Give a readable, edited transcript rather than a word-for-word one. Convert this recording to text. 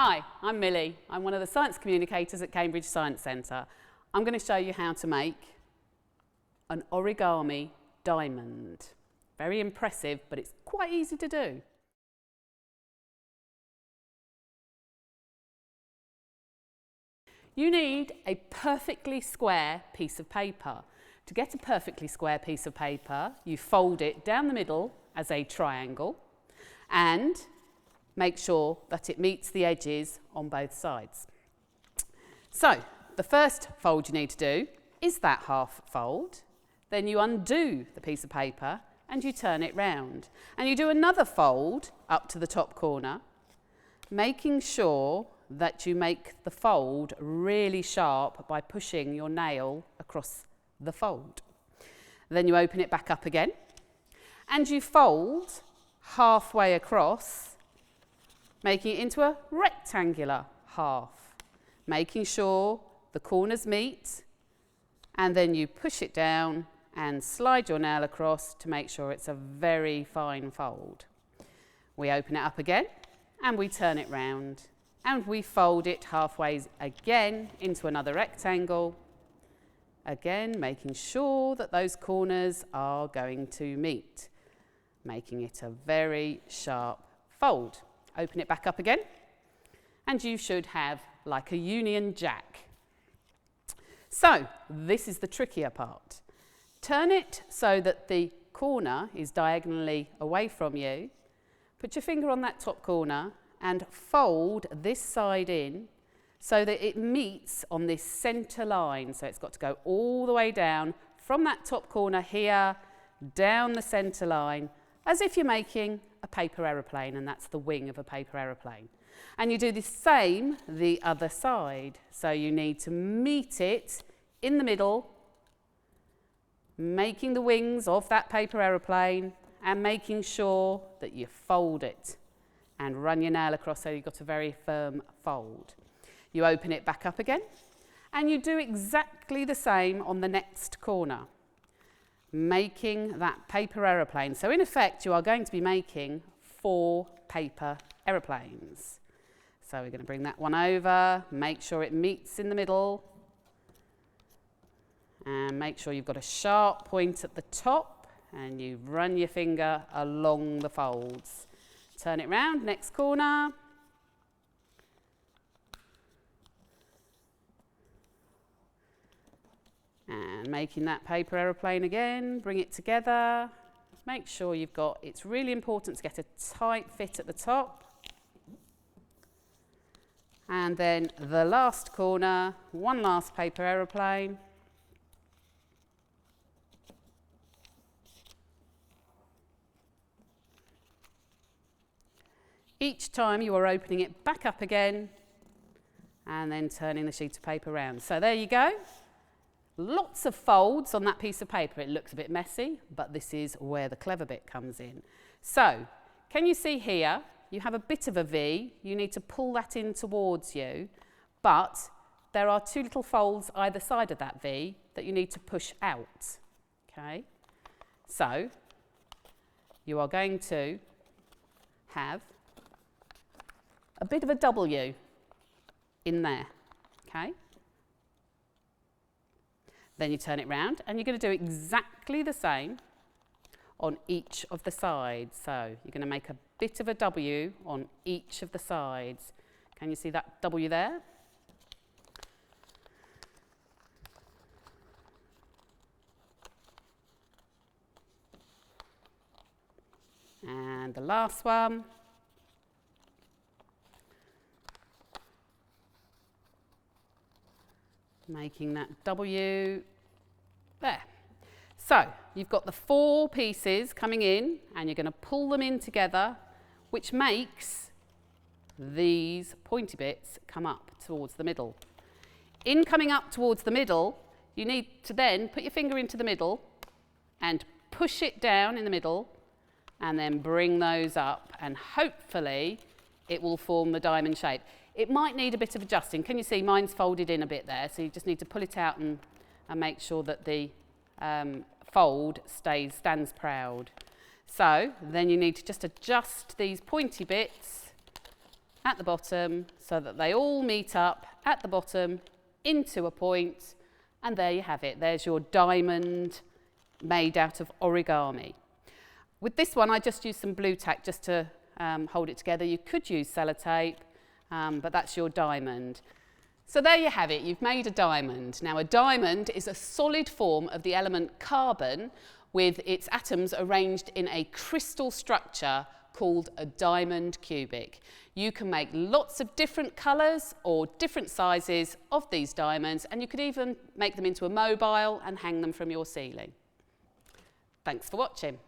Hi, I'm Millie. I'm one of the science communicators at Cambridge Science Centre. I'm going to show you how to make an origami diamond. Very impressive, but it's quite easy to do. You need a perfectly square piece of paper. To get a perfectly square piece of paper, you fold it down the middle as a triangle and make sure that it meets the edges on both sides. So, the first fold you need to do is that half fold. Then you undo the piece of paper and you turn it round. And you do another fold up to the top corner, making sure that you make the fold really sharp by pushing your nail across the fold. Then you open it back up again and you fold halfway across, making it into a rectangular half, making sure the corners meet, and then you push it down and slide your nail across to make sure it's a very fine fold. We open it up again and we turn it round and we fold it halfway again into another rectangle, again making sure that those corners are going to meet, making it a very sharp fold. Open it back up again and you should have like a Union Jack. So this is the trickier part. Turn it so that the corner is diagonally away from you. Put your finger on that top corner and fold this side in so that it meets on this centre line. So it's got to go all the way down from that top corner here, down the centre line, as if you're making a paper aeroplane, and that's the wing of a paper aeroplane. And you do the same the other side. So you need to meet it in the middle, making the wings of that paper aeroplane and making sure that you fold it and run your nail across so you've got a very firm fold. You open it back up again and you do exactly the same on the next corner, making that paper aeroplane. So in effect you are going to be making 4 paper aeroplanes. So we're going to bring that one over, make sure it meets in the middle, and make sure you've got a sharp point at the top and you run your finger along the folds. Turn it round, next corner. And making that paper aeroplane again, bring it together. Make sure you've got, it's really important to get a tight fit at the top. And then the last corner, one last paper aeroplane. Each time you are opening it back up again and then turning the sheet of paper around. So there you go. Lots of folds on that piece of paper. It looks a bit messy, but this is where the clever bit comes in. So, can you see here, you have a bit of a V. You need to pull that in towards you, but there are 2 little folds either side of that V that you need to push out. Okay? So, you are going to have a bit of a W in there. Okay? Then you turn it round and you're going to do exactly the same on each of the sides. So you're going to make a bit of a W on each of the sides. Can you see that W there? And the last one. Making that W there. So you've got the 4 pieces coming in and you're going to pull them in together, which makes these pointy bits come up towards the middle. In coming up towards the middle, you need to then put your finger into the middle and push it down in the middle and then bring those up, and hopefully it will form the diamond shape. It might need a bit of adjusting. Can you see mine's folded in a bit there? So you just need to pull it out and make sure that the fold stands proud. So then you need to just adjust these pointy bits at the bottom so that they all meet up at the bottom into a point, and there you have it. There's your diamond made out of origami. With this one, I just used some blue tack just to hold it together. You could use sellotape, but that's your diamond. So there you have it, you've made a diamond. Now a diamond is a solid form of the element carbon with its atoms arranged in a crystal structure called a diamond cubic. You can make lots of different colours or different sizes of these diamonds, and you could even make them into a mobile and hang them from your ceiling. Thanks for watching.